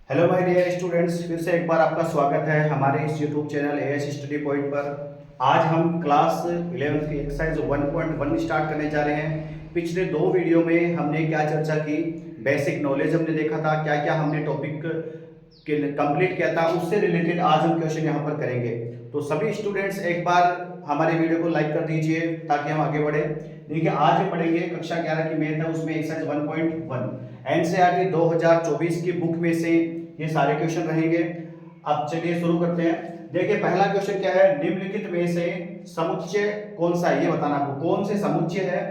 Hello my dear students, फिर से एक बार आपका स्वागत है हमारे इस YouTube channel as study point पर। आज हम क्लास 11 की एक्सरसाइज 1.1 स्टार्ट करने जा रहे हैं। पिछले दो वीडियो में हमने क्या चर्चा की, बेसिक नॉलेज हमने देखा था, क्या क्या हमने टॉपिक के कंप्लीट किया था, उससे रिलेटेड आज हम क्वेश्चन यहाँ पर करेंगे। तो सभी स्टूडेंट्स एक बार हमारे वीडियो को लाइक कर दीजिए ताकि हम आगे बढ़े। देखिए, आज हम पढ़ेंगे कक्षा 11 की मैथ है, उसमें एक्सरसाइज 1.1 एनसीईआरटी 2024 की बुक में से ये सारे क्वेश्चन रहेंगे। अब चलिए शुरू करते हैं। देखिए, पहला क्वेश्चन क्या है, निम्नलिखित में से समुच्चय कौन सा है, ये बताना आपको कौन से समुच्चय है,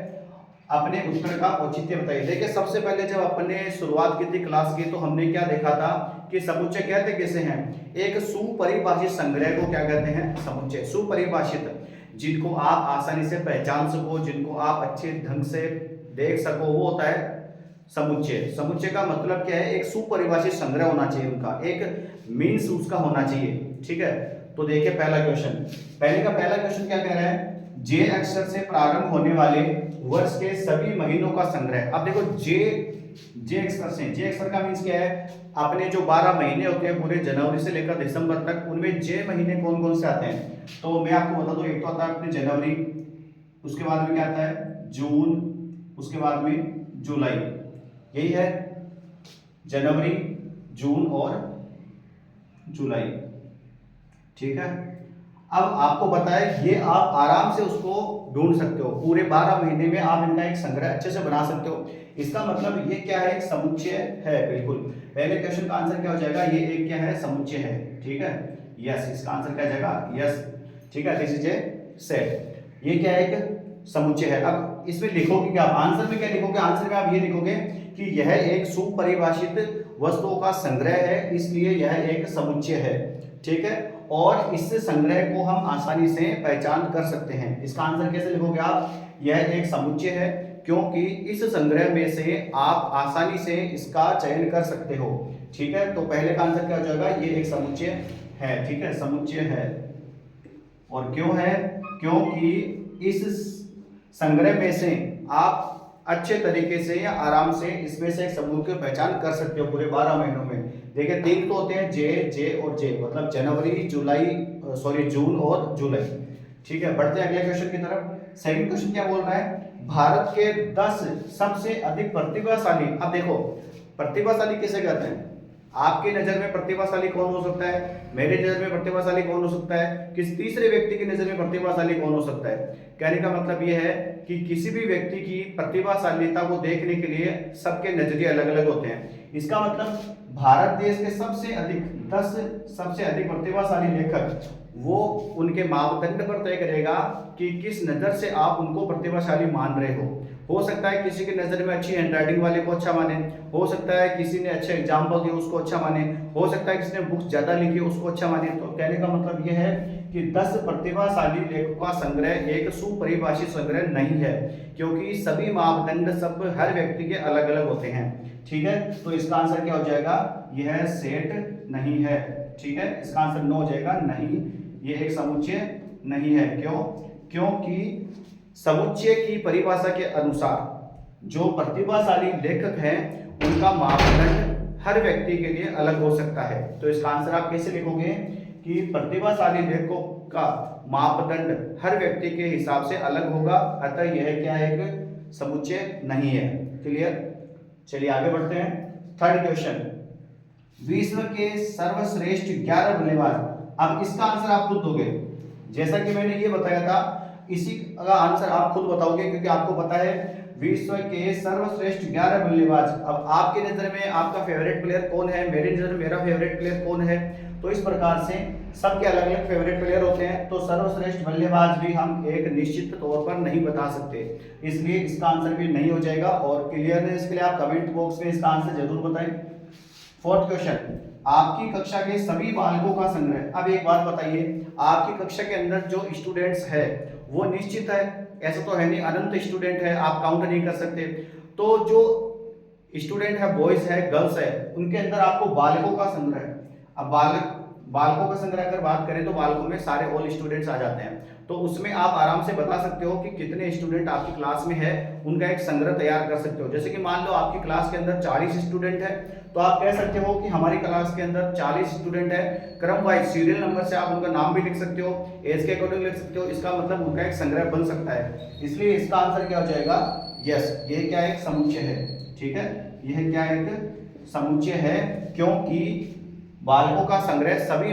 अपने उत्तर का औचित्य बताइए। देखिए, सबसे पहले जब अपने शुरुआत की थी क्लास की तो हमने क्या देखा था कि समुच्चय कहते कैसे हैं। एक सुपरिभाषित संग्रह को क्या कहते हैं, समुच्चय। सुपरिभाषित, जिनको आप आसानी से पहचान सको, जिनको आप अच्छे ढंग से देख सको, वो होता है समुच्चय। समुच्चय का मतलब क्या है, एक सुपरिभाषित संग्रह होना चाहिए, उनका एक मीन्स उसका होना चाहिए। ठीक है, तो देखिए पहला क्वेश्चन, पहला क्वेश्चन क्या कह रहा है, जे अक्षर से प्रारंभ होने वाले वर्ष के सभी महीनों का संग्रह। अब देखो, जे अक्षर से, जे अक्षर का मीन्स क्या है, अपने जो 12 महीने होते हैं पूरे जनवरी से लेकर दिसंबर तक, उनमें जे महीने कौन कौन से आते हैं। तो मैं आपको बता दूं, एक तो आता है अपने जनवरी, उसके बाद में क्या आता है जून, उसके बाद में जुलाई। यही है जनवरी, जून और जुलाई। ठीक है, अब आपको बताया, ये आप आराम से उसको ढूंढ सकते हो, पूरे 12 महीने में आप इनका एक संग्रह अच्छे से बना सकते हो। इसका मतलब ये क्या है, एक समुच्चय है। बिल्कुल, पहले क्वेश्चन का आंसर क्या हो जाएगा, ये एक क्या है, समुच्चय है। ठीक है, यस, इसका आंसर क्या जाएगा, यस। ठीक है, दिस इज ए सेट, ये क्या है, एक समुच्चय है। अब इसमें लिखोगे क्या, आंसर में क्या लिखोगे, आंसर में आप ये लिखोगे कि यह एक सुपरिभाषित वस्तुओं का संग्रह है, इसलिए यह एक समुच्चय है। ठीक है, और इस संग्रह को हम आसानी से पहचान कर सकते हैं। इसका आंसर कैसे लिखोगे आप, यह एक समुच्चय है क्योंकि इस संग्रह में से आप आसानी से इसका चयन कर सकते हो। ठीक है, तो पहले का आंसर क्या हो जाएगा, ये एक समुच्चय है। ठीक है, समुच्चय है। और क्यों है, क्योंकि इस संग्रह में से आप अच्छे तरीके से या आराम से इसमें से एक समूह की पहचान कर सकते हो पूरे 12 महीनों में। देखिए, तीन तो होते हैं, जे और जे, मतलब जनवरी, जून और जुलाई। ठीक है, बढ़ते हैं अगले क्वेश्चन की तरफ। सेकंड क्वेश्चन क्या बोल रहा है, भारत के 10 सबसे अधिक प्रतिभाशाली। अब देखो, प्रतिभाशाली किसे कहते हैं, आपकी नजर में प्रतिभाशाली कौन हो सकता है, मेरे नजर में प्रतिभाशाली कौन हो सकता है, किस तीसरे व्यक्ति की नजर में प्रतिभाशाली कौन हो सकता है। कहने का मतलब यह है कि किसी भी व्यक्ति की प्रतिभाशालीता को देखने के लिए सबके नजरिए अलग अलग होते हैं। इसका मतलब भारत देश के सबसे अधिक 10 सबसे अधिक प्रतिभाशाली लेखक, वो उनके मापदंड पर तय करेगा कि किस नजर से आप उनको प्रतिभाशाली मान रहे हो सकता है किसी की नजर में अच्छी हैंडराइटिंग वाले को अच्छा माने, हो सकता है किसी ने अच्छे एग्जाम्पल दिए उसको अच्छा माने, हो सकता है किसी ने बुक्स ज्यादा लिखी उसको अच्छा माने। तो कहने का मतलब यह है कि 10 प्रतिभाशाली लेखकों का संग्रह एक सुपरिभाषित संग्रह नहीं है, क्योंकि सभी मापदंड सब हर व्यक्ति के अलग अलग होते हैं। ठीक है, तो इसका आंसर क्या हो जाएगा, यह सेट नहीं है। ठीक है, इसका आंसर नो हो जाएगा, नहीं, ये एक समुच्चय नहीं है। क्यों, क्योंकि समुच्चय की परिभाषा के अनुसार जो प्रतिभाशाली लेखक हैं उनका मापदंड हर व्यक्ति के लिए अलग हो सकता है। तो इसका आंसर आप कैसे लिखोगे कि प्रतिभाशाली लेखकों का मापदंड हर व्यक्ति के हिसाब से अलग होगा, अतः यह क्या है, एक समुच्चय नहीं है। क्लियर, चलिए आगे बढ़ते हैं। थर्ड क्वेश्चन, विश्व के सर्वश्रेष्ठ 11 बल्लेबाज। अब इसका आंसर आप खुद दोगे, जैसा कि मैंने ये बताया था इसी का आंसर आप खुद बताओगे, क्योंकि आपको पता है विश्व के सर्वश्रेष्ठ 11 बल्लेबाज। अब आपकी नजर में आपका फेवरेट प्लेयर कौन है, मेरी नजर में मेरा फेवरेट प्लेयर कौन है, तो इस प्रकार से सबके अलग अलग फेवरेट प्लेयर होते हैं। तो सर्वश्रेष्ठ बल्लेबाज भी हम एक निश्चित तौर पर नहीं बता सकते, इसलिए इसका आंसर भी नहीं हो जाएगा। और क्लियरनेस के लिए आप कमेंट बॉक्स में इसका आंसर जरूर बताएं। फोर्थ क्वेश्चन, आपकी कक्षा के सभी बालकों का संग्रह। अब एक बात बताइए, आपकी कक्षा के अंदर जो स्टूडेंट्स है वो निश्चित है, ऐसा तो है नहीं, अनंत स्टूडेंट है, आप काउंट नहीं कर सकते। तो जो स्टूडेंट है, बॉयज है, गर्ल्स है, उनके अंदर आपको बालकों का संग्रह है। अब बालकों का संग्रह अगर बात करें तो बालकों में सारे ऑल स्टूडेंट्स आ जाते हैं, तो उसमें आप आराम से बता सकते हो कि कितने स्टूडेंट आपकी क्लास में है, उनका एक संग्रह तैयार कर सकते हो। जैसे कि मान लो आपकी क्लास के अंदर 40 स्टूडेंट है, तो आप कह सकते हो कि हमारी क्लास के अंदर 40 स्टूडेंट है, क्रम वाइज सीरियल नंबर से आप उनका नाम भी लिख सकते हो, एज के अकॉर्डिंग लिख सकते हो, इसका मतलब उनका एक संग्रह बन सकता है। इसलिए इसका आंसर क्या हो जाएगा, यस, ये क्या एक समुच्चय है। ठीक है, यह क्या एक समुच्चय है, क्योंकि बालकों का संग्रह सभी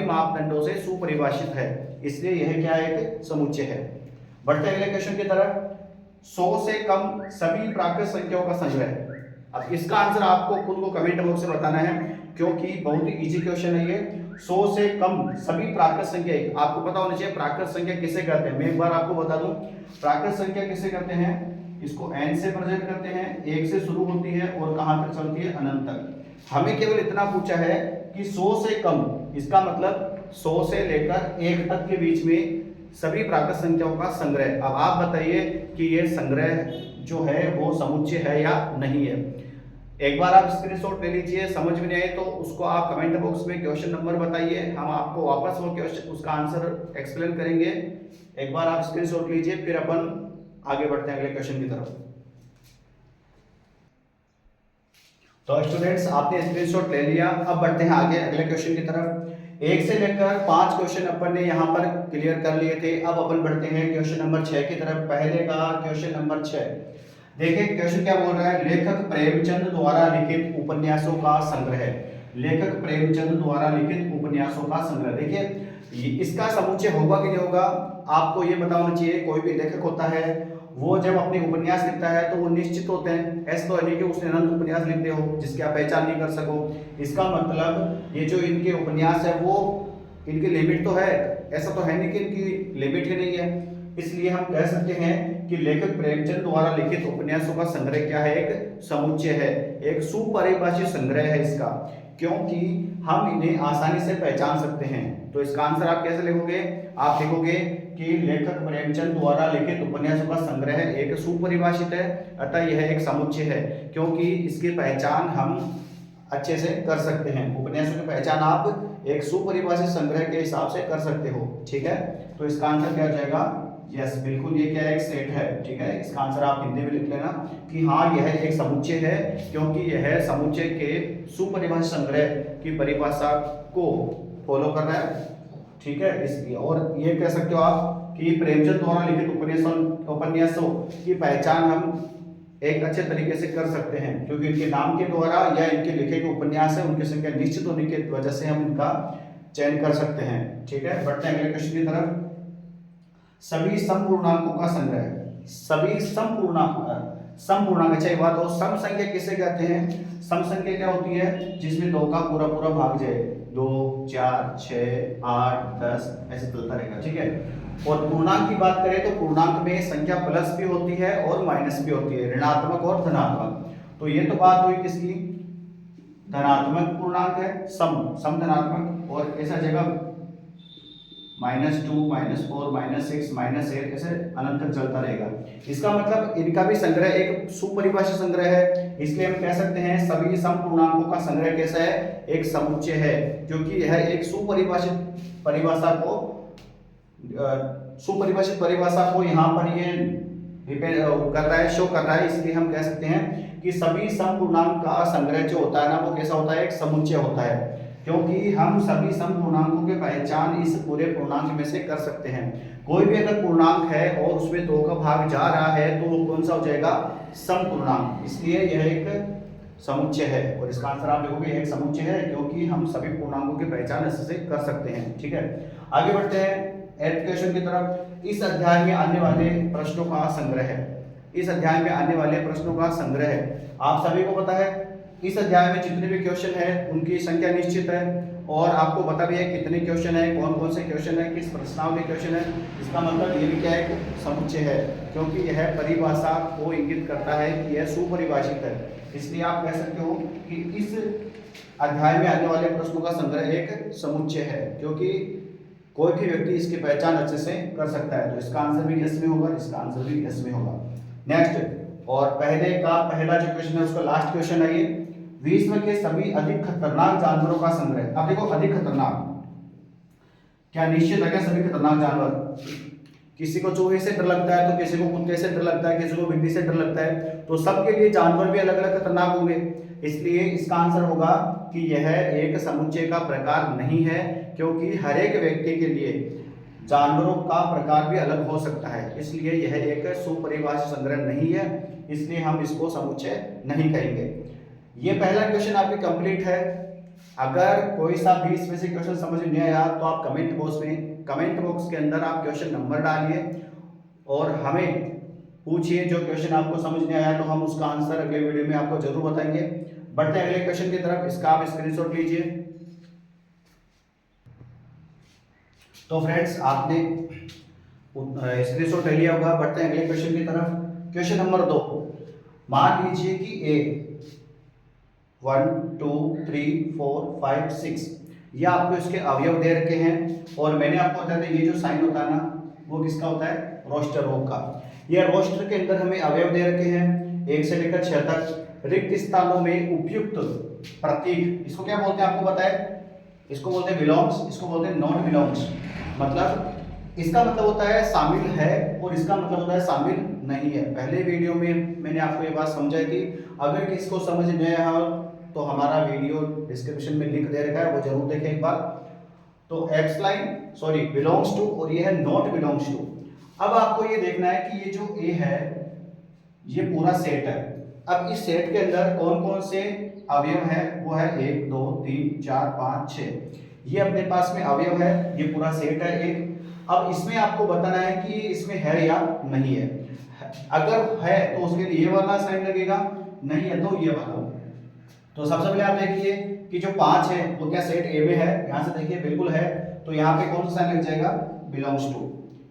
मापदंडों से सुपरिभाषित है, इसलिए यह क्या एक समुच्चय है। बढ़ते अगले क्वेश्चन की तरफ। 100 से कम सभी प्राकृत संख्याओं का संग्रह। अब इसका आंसर आपको खुद को कमेंट बॉक्स में बताना है, क्योंकि बहुत ही इजी क्वेश्चन है ये। 100 से कम सभी प्राकृत संख्या, आपको पता होना चाहिए प्राकृत संख्या किसे कहते हैं। मैं एक बार आपको बता दूं, प्राकृत संख्या किसे कहते हैं, इसको n से प्रेजेंट करते हैं, 1 से शुरू होती है और कहां तक चलती है, अनंत तक। हमें केवल इतना पूछा है कि 100 से कम, इसका मतलब 100 से लेकर 1 तक के बीच में सभी प्राकृत संख्याओं का संग्रह। अब आप बताइए कि ये संग्रह जो है वो समुच्चय है या नहीं है। एक बार आप स्क्रीनशॉट ले लीजिए, समझ में नहीं आए तो उसको आप कमेंट बॉक्स में क्वेश्चन नंबर बताइए, हम आपको वापस वो क्वेश्चन उसका आंसर एक्सप्लेन करेंगे। एक बार आप स्क्रीनशॉट लीजिए, फिर अपन आगे बढ़ते हैं अगले क्वेश्चन की तरफ। तो स्टूडेंट्स, आपने स्क्रीनशॉट ले लिया, अब बढ़ते हैं आगे अगले क्वेश्चन की तरफ। 1 से लेकर 5 क्वेश्चन अपन ने यहाँ पर क्लियर कर लिए थे। अब अपन बढ़ते हैं क्वेश्चन नंबर 6 की तरफ। पहले का क्वेश्चन नंबर 6, देखिए क्वेश्चन क्या बोल रहा है, लेखक प्रेमचंद द्वारा लिखित उपन्यासों का संग्रह। लेखक प्रेमचंद द्वारा लिखित उपन्यासों का संग्रह। देखिए इसका समुच्चय होगा कि नहीं होगा, आपको ये पता होना चाहिए। कोई भी लेखक होता है वो जब अपने उपन्यास लिखता है तो वो निश्चित होते हैं, ऐसा तो है नहीं कि उसने अनंत उपन्यास लिख दिए हो जिसकी आप पहचान नहीं कर सको। इसका मतलब ये जो इनके उपन्यास है वो इनकी लिमिट तो है, ऐसा तो है नहीं कि इनकी लिमिट ही नहीं है। इसलिए हम कह सकते हैं कि लेखक प्रेमचंद द्वारा लिखित उपन्यासों का संग्रह क्या है, एक समुच्चय है, एक सुपरिभाषित संग्रह है इसका, क्योंकि हम इन्हें आसानी से पहचान सकते हैं। तो इसका आंसर आप कैसे लिखोगे, आप लिखोगे कि लेखक प्रेमचंद द्वारा लिखित उपन्यासों का संग्रह एक सुपरिभाषित है, अतः यह एक समुच्चय है, क्योंकि इसकी पहचान हम अच्छे से कर सकते हैं। उपन्यासों की पहचान आप एक सुपरिभाषित संग्रह के हिसाब से कर सकते हो। ठीक है, तो इसका आंसर क्या हो जाएगा, यस, बिल्कुल ये क्या है, एक सेट है। ठीक है, इसका आंसर आप हिंदी में लिख लेना कि हाँ यह एक समुच्चय है, क्योंकि यह समुच्चय के सुपरिभाषित संग्रह की परिभाषा को फॉलो कर रहा है। ठीक है, इसलिए और ये कह सकते हो आप कि प्रेमचंद द्वारा लिखित उपन्यासों की पहचान हम एक अच्छे तरीके से कर सकते हैं, क्योंकि इनके नाम के द्वारा या इनके लिखे गए उपन्यास है उनकी संख्या निश्चित होने की वजह से हम इनका चयन कर सकते हैं। ठीक है, बढ़ते हैं अगले क्वेश्चन की तरफ। सभी समपूर्णांकों का संग्रह। सभी समपूर्णांक, अच्छा एक बात हो, सम संख्या किसे कहते हैं, सम संख्या क्या होती है जिसमें 2 का पूरा पूरा भाग जाए, 2, 4, 6, 8, 10 ऐसे चलता रहेगा। ठीक है, और पूर्णांक की बात करें तो पूर्णांक में संख्या प्लस भी होती है और माइनस भी होती है, ऋणात्मक और धनात्मक। तो ये तो बात हुई किसकी, धनात्मक पूर्णांक है, सम धनात्मक, और ऐसा जगह -2, -4, -6, -8 ऐसे अनंत तक चलता रहेगा। इसका मतलब इनका भी संग्रह एक सुपरिभाषित संग्रह है, इसलिए हम कह सकते हैं सभी समपूर्णांकों का संग्रह कैसा है, एक समुच्चय है, क्योंकि यह एक सुपरिभाषित परिभाषा को यहाँ पर ये कर रहा है, शो कर रहा है। इसलिए हम कह सकते हैं कि सभी समपूर्णांक का संग्रह जो होता है ना, वो कैसा होता है, एक समुच्चय होता है, क्योंकि हम सभी समपूर्णांकों की पहचान इस पूरे पूर्णांक में से कर सकते हैं। कोई भी अगर पूर्णांक है और उसमें 2 का भाग जा रहा है तो वो कौन सा हो जाएगा, समपूर्णांक, इसलिए यह एक समुच्चय है। और इसका आंसर आप देखोगे एक समुच्चय है, क्योंकि हम सभी पूर्णांकों की पहचान ऐसे से कर सकते हैं। ठीक है, आगे बढ़ते हैं 8th क्वेश्चन की तरफ। इस अध्याय में आने वाले प्रश्नों का संग्रह है। इस अध्याय में आने वाले प्रश्नों का संग्रह है। आप सभी को पता है इस अध्याय में जितने भी क्वेश्चन है उनकी संख्या निश्चित है, और आपको पता भी है कितने क्वेश्चन है, कौन कौन से क्वेश्चन है, किस प्रश्नावली क्वेश्चन है। इसका मतलब ये भी क्या है, समुच्चय है, क्योंकि यह परिभाषा को इंगित करता है कि यह सुपरिभाषित है। इसलिए आप कह सकते हो कि इस अध्याय में आने वाले प्रश्नों का संग्रह एक समुच्चय है, क्योंकि कोई भी व्यक्ति इसकी पहचान अच्छे से कर सकता है। तो इसका आंसर भी यस में होगा, इसका आंसर भी यस में होगा। नेक्स्ट, और पहले का पहला जो क्वेश्चन है उसका लास्ट क्वेश्चन है ये। विश्व के सभी अधिक खतरनाक जानवरों का संग्रह। अब देखो अधिक खतरनाक, क्या निश्चित है क्या सभी खतरनाक जानवर? किसी को चूहे से डर लगता है तो किसी को कुत्ते से डर लगता है, किसी को बिल्ली से डर लगता है, तो सबके लिए जानवर भी अलग अलग खतरनाक होंगे। इसलिए इसका आंसर होगा कि यह एक समुच्चय का प्रकार नहीं है, क्योंकि हर एक व्यक्ति के लिए जानवरों का प्रकार भी अलग हो सकता है, इसलिए यह एक सुपरिभाषित संग्रह नहीं है, इसलिए हम इसको समुच्चय नहीं कहेंगे। ये पहला क्वेश्चन आपके कंप्लीट है। अगर कोई सा 20 में से क्वेश्चन समझ नहीं आया तो आप कमेंट बॉक्स के अंदर आप क्वेश्चन नंबर डालिए और हमें पूछिए। जो क्वेश्चन आपको समझ नहीं आया तो हम उसका आंसर अगले वीडियो में आपको जरूर बताएंगे। बढ़ते हैं अगले क्वेश्चन की तरफ, इसका आप स्क्रीनशॉट लीजिए। तो फ्रेंड्स आपने स्क्रीनशॉट ले लिया होगा। बढ़ते हैं अगले क्वेश्चन की तरफ। क्वेश्चन नंबर 2, मान लीजिए कि ए 1 2 3 4 5 6 ये आपको इसके अवयव दे रखे हैं, और मैंने आपको बताया था ये जो साइन होता है ना वो किसका होता है? रोस्टर रोग का। ये रोस्टर के अंदर हमें अवयव दे रखे हैं 1 से लेकर 6 तक। रिक्त स्थानों में उपयुक्त प्रतीक, इसको क्या बोलते हैं आपको पता है? इसको बोलते हैं बिलोंग्स, इसको बोलते हैं नॉट बिलोंग्स। मतलब इसका मतलब होता है शामिल है और इसका मतलब होता है शामिल नहीं है। पहले वीडियो में मैंने आपको ये बात समझाई थी। अगर किसको समझ नहीं आया तो हमारा वीडियो डिस्क्रिप्शन में लिंक दे रखा है, वो जरूर देखें एक बार। तो बिलोंग्स टू और ये है नॉट बिलोंग्स टू। अब आपको ये देखना है कि ये जो ए है ये पूरा सेट है। अब इस सेट के अंदर कौन कौन से अवयव है? वो है 1 2 3 4 5 6, ये अपने पास में अवयव है, ये पूरा सेट है एक। अब इसमें आपको बताना है कि इसमें है या नहीं है। अगर है तो उसके लिए ये वाला साइन लगेगा, नहीं है तो ये वाला। तो सबसे पहले आप देखिए कि जो 5 है वो क्या सेट ए में है? यहाँ से देखिए बिल्कुल है, तो यहाँ पे कौन सा साइन लग जाएगा? Belongs to.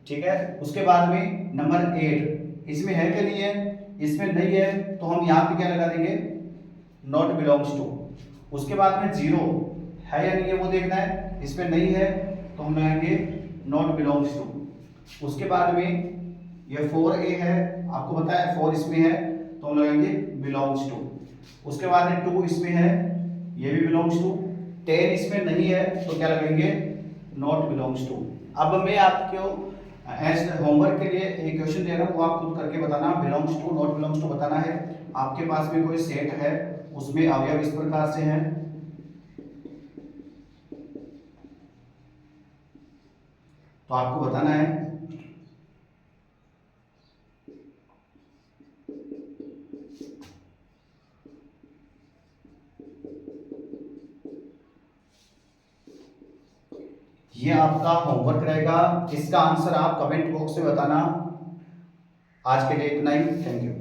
ठीक है। उसके बाद में नंबर 8 इसमें है कि नहीं है? इसमें नहीं है तो हम यहाँ पे क्या लगा देंगे? Not belongs to. उसके बाद में 0 है या नहीं है वो देखना है, इसमें नहीं है तो हम लगाएंगे नॉट बिलोंग्स टू। उसके बाद में ये 4a है, आपको पता है 4 इसमें है तो हम लगाएंगे बिलोंग्स टू। उसके बाद में 2 इसमें है, ये भी बिलोंग्स टू। 10 इसमें नहीं है तो क्या लगाएंगे? Not belongs to. अब मैं आपको एज होमवर्क के लिए एक क्वेश्चन दे रहा हूँ, वो आप खुद करके बताना। Belongs to not belongs to बताना है। आपके पास में कोई सेट है, उसमें अवयव इस प्रकार से हैं, तो आपको बताना है। ये आपका होमवर्क रहेगा, इसका आंसर आप कमेंट बॉक्स में बताना। आज के लिए इतना ही, थैंक यू।